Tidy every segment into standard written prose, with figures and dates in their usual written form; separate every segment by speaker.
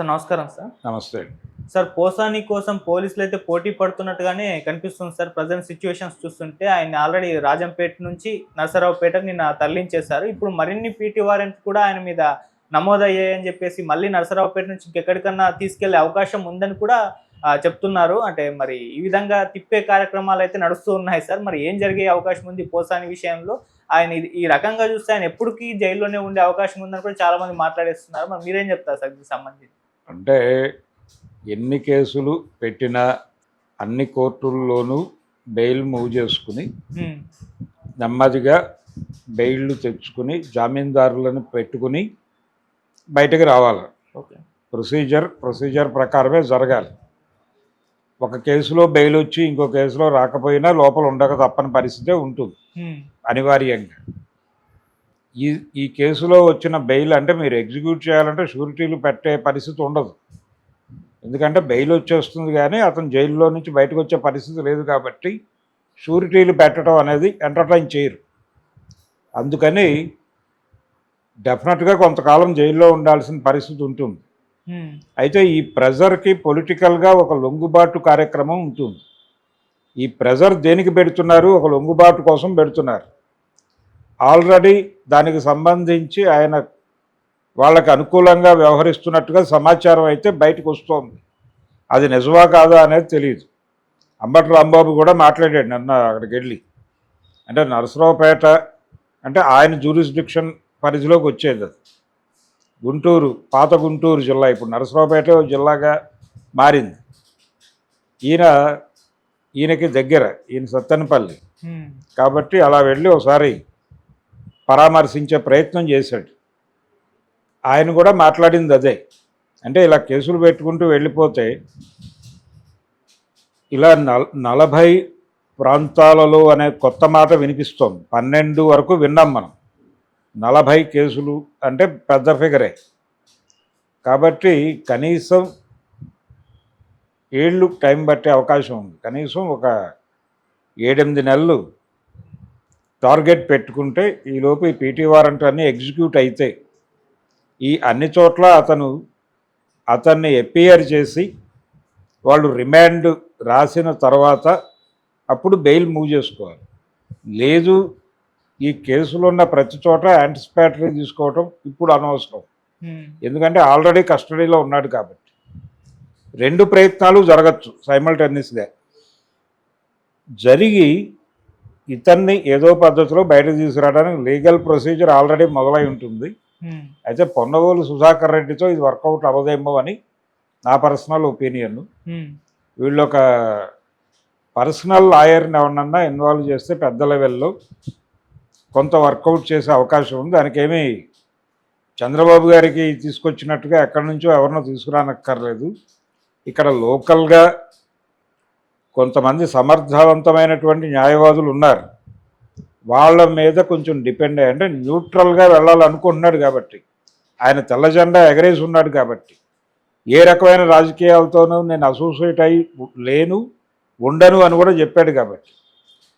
Speaker 1: Sir నమస్కారం sir.
Speaker 2: నమస్తే.
Speaker 1: Sir Posani కోసం పోలీసులు అయితే పోటీ పడుతున్నట్టుగానే కనిపిస్తుంది సార్. ప్రెజెంట్ సిట్యుయేషన్స్ చూస్తుంటే ఆయన ఆల్రెడీ రాజంపేట నుంచి నరసరావుపేటకు నిన్న తరలించేశారు. ఇప్పుడు మరిన్ని పీటీ వారెంట్ కూడా ఆయన మీద నమోదయ్యాయని చెప్పేసి మళ్ళీ నరసరావుపేట నుంచి ఇంకెక్కడికన్నా తీసుకెళ్లే అవకాశం ఉందని కూడా చెప్తున్నారు. అంటే మరి ఈ విధంగా తిప్పే కార్యక్రమాలు అయితే నడుస్తూ ఉన్నాయి సార్. మరి ఏం జరిగే అవకాశం ఉంది పోసాని విషయంలో? ఆయన ఈ రకంగా చూస్తే ఆయన ఎప్పటికీ జైల్లోనే ఉండే అవకాశం ఉందని కూడా చాలా మంది మాట్లాడేస్తున్నారు. మరి మీరేం చెప్తారు సార్ దీనికి సంబంధించి?
Speaker 2: అంటే ఎన్ని కేసులు పెట్టినా అన్ని కోర్టుల్లోనూ బెయిల్ మూవ్ చేసుకుని నెమ్మదిగా బెయిల్లు తెచ్చుకుని జామీందారులను పెట్టుకుని బయటకు రావాలి. ప్రొసీజర్ ప్రకారమే జరగాలి. ఒక కేసులో బెయిల్ వచ్చి ఇంకో కేసులో రాకపోయినా లోపల ఉండక తప్పని పరిస్థితే ఉంటుంది అనివార్యంగా. ఈ కేసులో వచ్చిన బెయిల్ అంటే మీరు ఎగ్జిక్యూట్ చేయాలంటే షూరిటీలు పెట్టే పరిస్థితి ఉండదు. ఎందుకంటే బెయిల్ వచ్చేస్తుంది కానీ అతను జైల్లో నుంచి బయటకు వచ్చే పరిస్థితి లేదు కాబట్టి షూరిటీలు పెట్టడం అనేది ఎంటర్టైన్ చేయరు. అందుకని డెఫినెట్గా కొంతకాలం జైల్లో ఉండాల్సిన పరిస్థితి ఉంటుంది. అయితే ఈ ప్రెజర్కి పొలిటికల్గా ఒక లొంగుబాటు కార్యక్రమం ఉంటుంది. ఈ ప్రెజర్ దేనికి పెడుతున్నారు? ఒక లొంగుబాటు కోసం పెడుతున్నారు. ఆల్రెడీ దానికి సంబంధించి ఆయన వాళ్ళకి అనుకూలంగా వ్యవహరిస్తున్నట్టుగా సమాచారం అయితే బయటకు వస్తోంది. అది నిజమా కాదా అనేది తెలియదు. అంబటి రాంబాబు కూడా మాట్లాడాడు నిన్న అక్కడికి వెళ్ళి. అంటే నరసరావుపేట అంటే ఆయన జ్యూరిస్డిక్షన్ పరిధిలోకి వచ్చేది. అది గుంటూరు, పాత గుంటూరు జిల్లా ఇప్పుడు నరసరావుపేట జిల్లాగా మారింది. ఈయనకి దగ్గర, ఈయన సత్తెనపల్లి కాబట్టి అలా వెళ్ళి ఒకసారి పరామర్శించే ప్రయత్నం చేశాడు. ఆయన కూడా మాట్లాడింది అదే. అంటే ఇలా కేసులు పెట్టుకుంటూ వెళ్ళిపోతే ఇలా 40 ప్రాంతాలలో అనే కొత్త మాట వినిపిస్తోంది. 12 వరకు విన్నాం మనం. 40 కేసులు అంటే పెద్ద ఫిగరే. కాబట్టి కనీసం ఏళ్ళు టైం పట్టే అవకాశం ఉంది. కనీసం ఒక 7-8 నెలలు టార్గెట్ పెట్టుకుంటే ఈలోపు ఈ పీటీ వారెంట్ అన్నీ ఎగ్జిక్యూట్ అయితే ఈ అన్ని చోట్ల అతన్ని ఎపియర్ చేసి వాళ్ళు రిమాండ్ రాసిన తర్వాత అప్పుడు బెయిల్ మూవ్ చేసుకోవాలి. లేదు ఈ కేసులో ఉన్న ప్రతి చోట యాంటిసిపేటరీ తీసుకోవటం ఇప్పుడు అనవసరం. ఎందుకంటే ఆల్రెడీ కస్టడీలో ఉన్నాడు కాబట్టి 2 ప్రయత్నాలు జరగచ్చు సైమల్టేనియస్గా. జరిగి ఇతన్ని ఏదో పద్ధతిలో బయటకు తీసుకురావడానికి లీగల్ ప్రొసీజర్ ఆల్రెడీ మొదలై ఉంటుంది. అయితే పొన్నగోలు సుధాకర్ రెడ్డితో ఇది వర్కౌట్ అవ్వదేమో అని నా పర్సనల్ ఒపీనియన్. వీళ్ళు ఒక పర్సనల్ లాయర్ని ఎవరినన్నా ఇన్వాల్వ్ చేస్తే పెద్ద లెవెల్లో కొంత వర్కౌట్ చేసే అవకాశం ఉంది. దానికేమీ చంద్రబాబు గారికి తీసుకొచ్చినట్టుగా ఎక్కడి నుంచో ఎవరినో తీసుకురానక్కర్లేదు. ఇక్కడ లోకల్గా కొంతమంది సమర్థవంతమైనటువంటి న్యాయవాదులు ఉన్నారు. వాళ్ళ మీద కొంచెం డిపెండ్ అయ్యి, అంటే న్యూట్రల్గా వెళ్ళాలనుకుంటున్నాడు కాబట్టి, ఆయన తెల్ల జెండా ఎగరేసి ఉన్నాడు కాబట్టి, ఏ రకమైన రాజకీయాలతోనూ నేను అసోసియేట్ అయి లేను, ఉండను అని కూడా చెప్పాడు కాబట్టి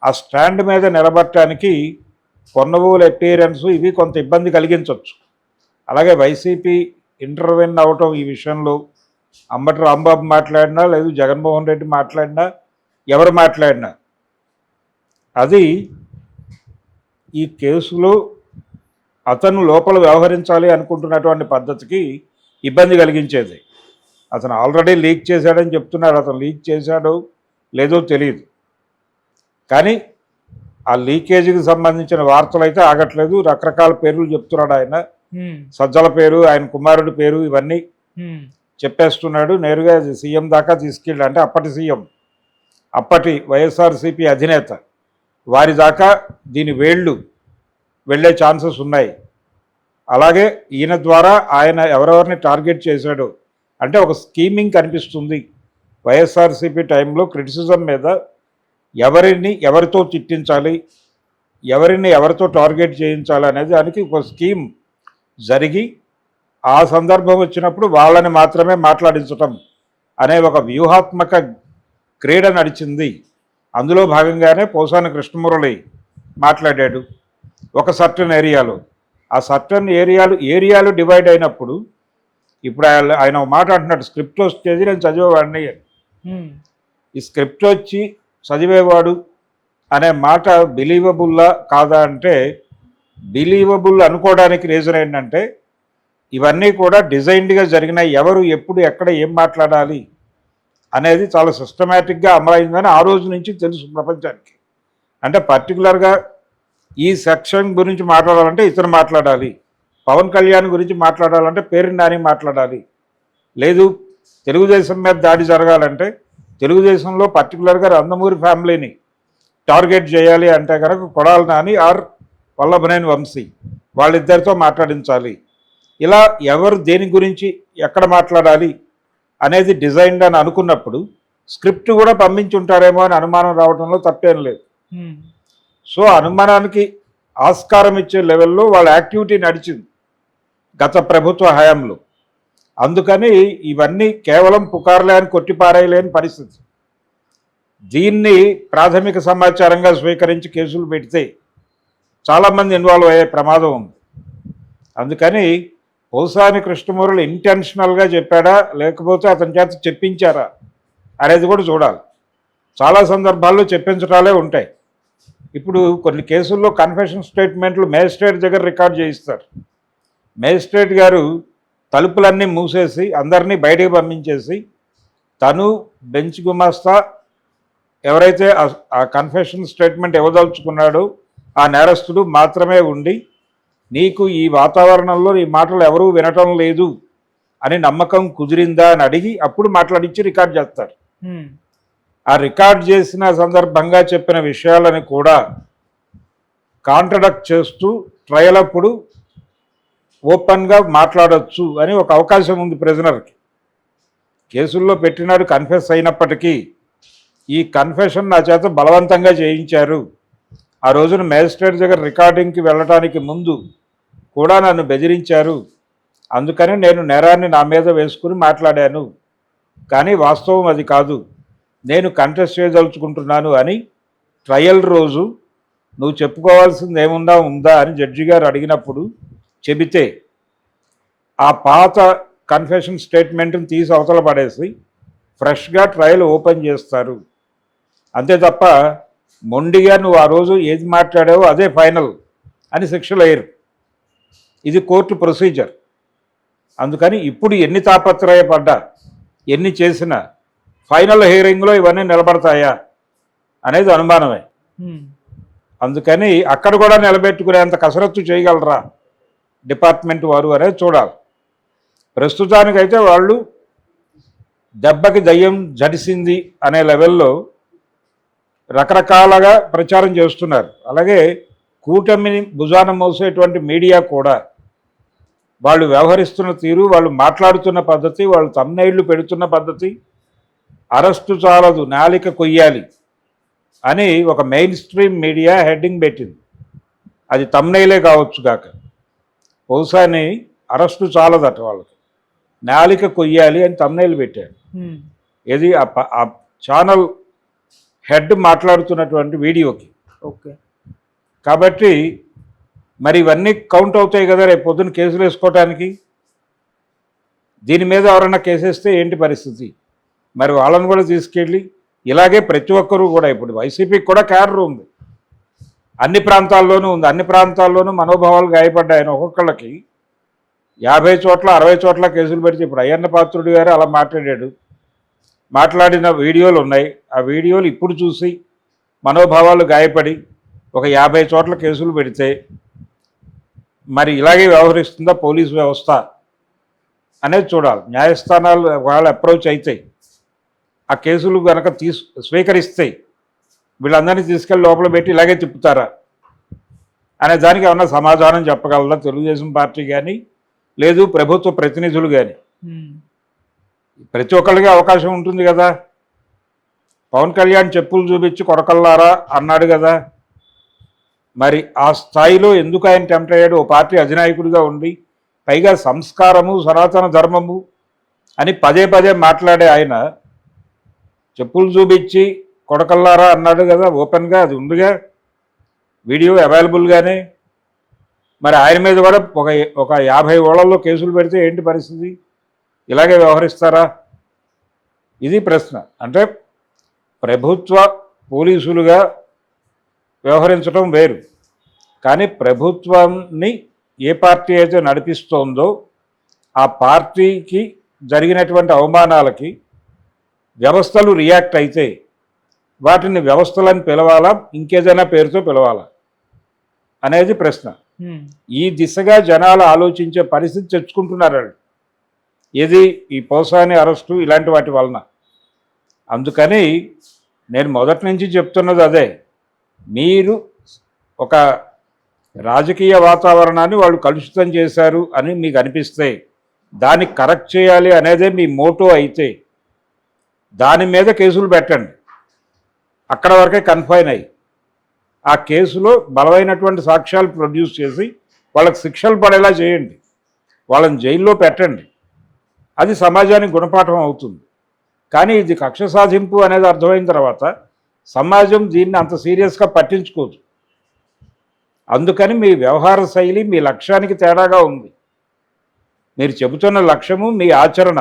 Speaker 2: ఆ స్టాండ్ మీద నిలబడటానికి పొన్నగోలు అపియరెన్స్ ఇవి కొంత ఇబ్బంది కలిగించవచ్చు. అలాగే వైసీపీ ఇంటర్వెన్ అవటం ఈ విషయంలో అంబటి రాంబాబు మాట్లాడినా లేదు జగన్మోహన్ రెడ్డి మాట్లాడినా ఎవరు మాట్లాడినా అది ఈ కేసులో అతను లోపల వ్యవహరించాలి అనుకుంటున్నటువంటి పద్ధతికి ఇబ్బంది కలిగించేది. అతను ఆల్రెడీ లీక్ చేశాడని చెప్తున్నారు. అతను లీక్ చేశాడో లేదో తెలియదు, కానీ ఆ లీకేజీకి సంబంధించిన వార్తలు అయితే ఆగట్లేదు. రకరకాల పేర్లు చెప్తున్నాడు ఆయన. సజ్జల పేరు, ఆయన కుమారుడి పేరు, ఇవన్నీ చెప్పేస్తున్నాడు. నేరుగా సీఎం దాకా తీసుకెళ్ళి, అంటే అప్పటి సీఎం, అప్పటి వైఎస్ఆర్సీపీ అధినేత వారి దాకా దీని వేళ్ళు వెళ్ళే ఛాన్సెస్ ఉన్నాయి. అలాగే ఈయన ద్వారా ఆయన ఎవరెవరిని టార్గెట్ చేశాడో అంటే ఒక స్కీమింగ్ కనిపిస్తుంది. వైఎస్ఆర్సీపీ టైంలో క్రిటిసిజం మీద ఎవరితో తిట్టించాలి, ఎవరితో టార్గెట్ చేయించాలి అనేది దానికి ఒక స్కీమ్ జరిగి ఆ సందర్భం వచ్చినప్పుడు వాళ్ళని మాత్రమే మాట్లాడించటం అనే ఒక వ్యూహాత్మక క్రీడ నడిచింది. అందులో భాగంగానే పోసాని కృష్ణమురళి మాట్లాడాడు ఒక సర్టన్ ఏరియాలో. ఆ సర్టన్ ఏరియాలు డివైడ్ అయినప్పుడు ఇప్పుడు ఆయన ఒక మాట అంటున్నాడు, స్క్రిప్ట్ వచ్చేది నేను చదివేవాడిని అని. ఈ స్క్రిప్ట్ వచ్చి చదివేవాడు అనే మాట బిలీవబుల్లా కాదా అంటే, బిలీవబుల్ అనుకోవడానికి రీజన్ ఏంటంటే ఇవన్నీ కూడా డిజైన్డ్గా జరిగినాయి. ఎవరు ఎప్పుడు ఎక్కడ ఏం మాట్లాడాలి అనేది చాలా సిస్టమేటిక్గా అమలైందని ఆ రోజు నుంచి తెలుసు ప్రపంచానికి. అంటే పర్టికులర్గా ఈ సెక్షన్ గురించి మాట్లాడాలంటే ఇతను మాట్లాడాలి, పవన్ కళ్యాణ్ గురించి మాట్లాడాలంటే పేరు నాని మాట్లాడాలి, లేదు తెలుగుదేశం మీద దాడి జరగాలంటే తెలుగుదేశంలో పర్టికులర్గా నందమూరి ఫ్యామిలీని టార్గెట్ చేయాలి అంటే కనుక కొడాలి నాని ఆర్ వల్లభనేని వంశీ వాళ్ళిద్దరితో మాట్లాడించాలి. ఇలా ఎవరు దేని గురించి ఎక్కడ మాట్లాడాలి అనేది డిజైన్డ్ అని అనుకున్నప్పుడు స్క్రిప్ట్ కూడా పంపించి ఉంటారేమో అని అనుమానం రావడంలో తప్పేం లేదు. సో అనుమానానికి ఆస్కారం ఇచ్చే లెవెల్లో వాళ్ళ యాక్టివిటీ నడిచింది గత ప్రభుత్వ హయాంలో. అందుకని ఇవన్నీ కేవలం పుకార్లే అని కొట్టిపారేయలేని పరిస్థితి. దీన్ని ప్రాథమిక సమాచారంగా స్వీకరించి కేసులు పెడితే చాలామంది ఇన్వాల్వ్ అయ్యే ప్రమాదం ఉంది. అందుకని పోసాని కృష్ణమూర్తి ఇంటెన్షనల్గా చెప్పాడా లేకపోతే అతని చేత చెప్పించారా అనేది కూడా చూడాలి. చాలా సందర్భాల్లో చెప్పించడాలే ఉంటాయి. ఇప్పుడు కొన్ని కేసుల్లో కన్ఫెషన్ స్టేట్మెంట్లు మేజిస్ట్రేట్ దగ్గర రికార్డ్ చేయిస్తారు. మేజిస్ట్రేట్ గారు తలుపులన్నీ మూసేసి అందరినీ బయటకు పంపించేసి తను బెంచ్ గుమాస్తా ఎవరైతే ఆ కన్ఫెషన్ స్టేట్మెంట్ ఇవ్వదలుచుకున్నాడో ఆ నేరస్తుడు మాత్రమే ఉండి, నీకు ఈ వాతావరణంలో ఈ మాటలు ఎవరూ వినటం లేదు అని నమ్మకం కుదిరిందా అని అడిగి అప్పుడు మాట్లాడించి రికార్డ్ చేస్తారు. ఆ రికార్డ్ చేసిన సందర్భంగా చెప్పిన విషయాలను కూడా కాంట్రడక్ట్ చేస్తూ ట్రయల్ అప్పుడు ఓపెన్గా మాట్లాడవచ్చు అని ఒక అవకాశం ఉంది ప్రిజనర్కి. కేసుల్లో పెట్టినాడు కన్ఫెస్ అయినప్పటికీ ఈ కన్ఫెషన్ నా చేత బలవంతంగా చేయించారు, ఆ రోజున మేజిస్ట్రేట్ దగ్గర రికార్డింగ్కి వెళ్ళటానికి ముందు కూడా నన్ను బెదిరించారు, అందుకని నేను నేరాన్ని నా మీద వేసుకుని మాట్లాడాను, కానీ వాస్తవం అది కాదు, నేను కంటెస్ట్ చేయదలుచుకుంటున్నాను అని ట్రయల్ రోజు నువ్వు చెప్పుకోవాల్సింది ఏముందా ఉందా అని జడ్జి గారు అడిగినప్పుడు చెబితే ఆ పాత కన్ఫెషన్ స్టేట్మెంట్ని తీసి అవతల పడేసి ఫ్రెష్గా ట్రయల్ ఓపెన్ చేస్తారు. అంతే తప్ప మొండిగా నువ్వు ఆ రోజు ఏది మాట్లాడావో అదే ఫైనల్ అని శిక్షలు వేయరు. ఇది కోర్టు ప్రొసీజర్. అందుకని ఇప్పుడు ఎన్ని తాపత్రయపడ్డా ఎన్ని చేసినా ఫైనల్ హియరింగ్లో ఇవన్నీ నిలబడతాయా అనేది అనుమానమే. అందుకని అక్కడ కూడా నిలబెట్టుకునేంత కసరత్తు చేయగలరా డిపార్ట్మెంట్ వారు అనేది చూడాలి. ప్రస్తుతానికైతే వాళ్ళు దెబ్బకి దయ్యం జడిసింది అనే లెవెల్లో రకరకాలుగా ప్రచారం చేస్తున్నారు. అలాగే కూటమిని భుజాన మోసేటువంటి మీడియా కూడా వాళ్ళు వ్యవహరిస్తున్న తీరు, వాళ్ళు మాట్లాడుతున్న పద్ధతి, వాళ్ళు తమ్నైళ్లు పెడుతున్న పద్ధతి, అరెస్టు చాలదు నాలిక కొయ్యాలి అని ఒక మెయిన్ స్ట్రీమ్ మీడియా హెడ్డింగ్ పెట్టింది. అది తమ్నైలే కావచ్చు కాక, బహుశాని అరెస్టు చాలదట వాళ్ళకి, నాలిక కొయ్యాలి అని తమ్నైల్ పెట్టారు. ఏది ఆ ఛానల్ హెడ్ మాట్లాడుతున్నటువంటి వీడియోకి.
Speaker 1: ఓకే,
Speaker 2: కాబట్టి మరి ఇవన్నీ కౌంట్ అవుతాయి కదా రేపు పొద్దున్న కేసులు వేసుకోవటానికి. దీని మీద ఎవరైనా కేసేస్తే ఏంటి పరిస్థితి? మరి వాళ్ళని కూడా తీసుకెళ్ళి ఇలాగే ప్రతి ఒక్కరూ కూడా, ఇప్పుడు వైసీపీకి కూడా క్యాడర్ ఉంది, అన్ని ప్రాంతాల్లోనూ ఉంది, అన్ని ప్రాంతాల్లోనూ మనోభావాలు గాయపడ్డాయని ఒక్కొక్కళ్ళకి 50 చోట్ల 60 చోట్ల కేసులు పెడితే ఇప్పుడు అయ్యన్న పాత్రుడు గారు అలా మాట్లాడాడు, మాట్లాడిన వీడియోలు ఉన్నాయి. ఆ వీడియోలు ఇప్పుడు చూసి మనోభావాలు గాయపడి ఒక 50 చోట్ల కేసులు పెడితే మరి ఇలాగే వ్యవహరిస్తుందా పోలీసు వ్యవస్థ అనేది చూడాలి. న్యాయస్థానాలు వాళ్ళు అప్రోచ్ అయితే ఆ కేసులు కనుక స్వీకరిస్తే వీళ్ళందరినీ తీసుకెళ్ళి లోపల పెట్టి ఇలాగే తిప్పుతారా అనే దానికి ఏమన్నా సమాధానం చెప్పగలరా తెలుగుదేశం పార్టీ కానీ లేదు ప్రభుత్వ ప్రతినిధులు కానీ? ప్రతి ఒక్కరికి అవకాశం ఉంటుంది కదా. పవన్ కళ్యాణ్ చెప్పులు చూపించి కొడకల్లారా అన్నాడు కదా, మరి ఆ స్థాయిలో ఎందుకు ఆయన టెంప్ట్ అయ్యాడు? ఓ పార్టీ అధినాయకుడిగా ఉండి పైగా సంస్కారము సనాతన ధర్మము అని పదే పదే మాట్లాడే ఆయన చెప్పులు చూపించి కొడకల్లారా అన్నాడు కదా ఓపెన్గా, అది ఉందిగా వీడియో అవైలబుల్గానే. మరి ఆయన మీద కూడా ఒక 50 ఓళ్లలో కేసులు పెడితే ఏంటి పరిస్థితి? ఇలాగే వ్యవహరిస్తారా? ఇది ప్రశ్న. అంటే ప్రభుత్వ పోలీసులుగా వ్యవహరించడం వేరు, కానీ ప్రభుత్వాన్ని ఏ పార్టీ అయితే నడిపిస్తోందో ఆ పార్టీకి జరిగినటువంటి అవమానాలకి వ్యవస్థలు రియాక్ట్ అయితే వాటిని వ్యవస్థలను పిలవాలా, ఇంకేదైనా పేరుతో పిలవాలా అనేది ప్రశ్న. ఈ దిశగా జనాలు ఆలోచించే పరిస్థితి తెచ్చుకుంటున్నారు. ఏది ఈ పోసాని అరెస్టు ఇలాంటి వాటి వలన. అందుకని నేను మొదటి నుంచి చెప్తున్నది అదే, మీరు ఒక రాజకీయ వాతావరణాన్ని వాళ్ళు కలుషితం చేశారు అని మీకు అనిపిస్తే దాన్ని కరెక్ట్ చేయాలి అనేదే మీ మోటో అయితే దాని మీద కేసులు పెట్టండి. అక్కడ వరకే కన్ఫైన్ అయ్యి ఆ కేసులో బలమైనటువంటి సాక్ష్యాలు ప్రొడ్యూస్ చేసి వాళ్ళకి శిక్షలు పడేలా చేయండి, వాళ్ళని జైల్లో పెట్టండి. అది సమాజానికి గుణపాఠం అవుతుంది. కానీ ఇది కక్ష సాధింపు అనేది అర్థమైన తర్వాత సమాజం దీన్ని అంత సీరియస్గా పట్టించుకోదు. అందుకని మీ వ్యవహార శైలి మీ లక్ష్యానికి తేడాగా ఉంది. మీరు చెబుతున్న లక్ష్యము మీ ఆచరణ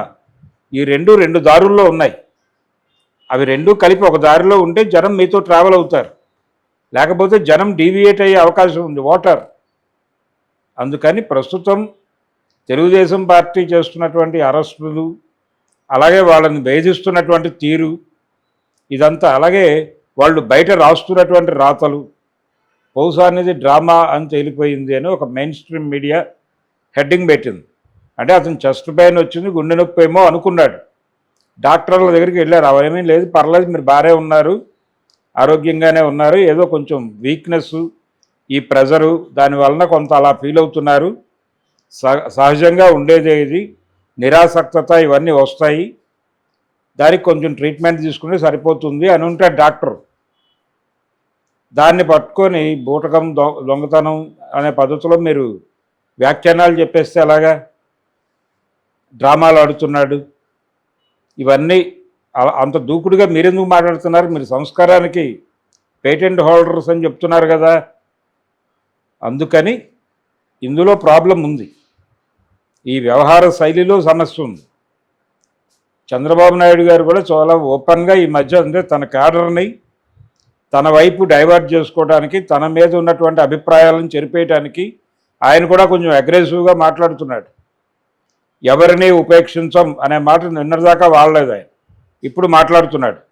Speaker 2: ఈ రెండు దారుల్లో ఉన్నాయి. అవి రెండూ కలిపి ఒక దారిలో ఉంటే జనం మీతో ట్రావెల్ అవుతారు, లేకపోతే జనం డీవియేట్ అయ్యే అవకాశం ఉంది, ఓటర్. అందుకని ప్రస్తుతం తెలుగుదేశం పార్టీ చేస్తున్నటువంటి అరెస్టులు, అలాగే వాళ్ళని వేధిస్తున్నటువంటి తీరు, ఇదంతా, అలాగే వాళ్ళు బయట రాస్తున్నటువంటి రాతలు, బహుశా అనేది డ్రామా అని తేలిపోయింది అని ఒక మెయిన్ స్ట్రీమ్ మీడియా హెడ్డింగ్ పెట్టింది. అంటే అతను చెస్ట్ పెయిన్ వచ్చింది, గుండె నొప్పి ఏమో అనుకున్నాడు. డాక్టర్ల దగ్గరికి వెళ్ళారు, అవేమీ లేదు, పర్లేదు, మీరు బాగానే ఉన్నారు, ఆరోగ్యంగానే ఉన్నారు, ఏదో కొంచెం వీక్నెస్, ఈ ప్రెజరు, దానివలన కొంత అలా ఫీల్ అవుతున్నారు, సహజంగా ఉండేదే, ఇది నిరాసక్తత ఇవన్నీ వస్తాయి, దానికి కొంచెం ట్రీట్మెంట్ తీసుకుంటే సరిపోతుంది అని ఉంటాడు డాక్టర్. దాన్ని పట్టుకొని బూటకం, దొంగతనం అనే పద్ధతిలో మీరు వ్యాఖ్యానాలు చెప్పేస్తే ఎలాగా? డ్రామాలు ఆడుతున్నాడు, ఇవన్నీ అంత దూకుడుగా మీరెందుకు మాట్లాడుతున్నారు? మీరు సంస్కారానికి పేటెంట్ హోల్డర్స్ అని చెప్తున్నారు కదా. అందుకని ఇందులో ప్రాబ్లం ఉంది, ఈ వ్యవహార శైలిలో సమస్య ఉంది. చంద్రబాబు నాయుడు గారు కూడా చాలా ఓపెన్గా ఈ మధ్య, అంటే తన క్యాడర్ని తన వైపు డైవర్ట్ చేసుకోవడానికి, తన మీద ఉన్నటువంటి అభిప్రాయాలను చెరిపేయడానికి ఆయన కూడా కొంచెం అగ్రెసివ్గా మాట్లాడుతున్నాడు. ఎవరిని ఉపేక్షించం అనే మాట నిన్నటిదాకా వాడలేదు ఆయన, ఇప్పుడు మాట్లాడుతున్నాడు.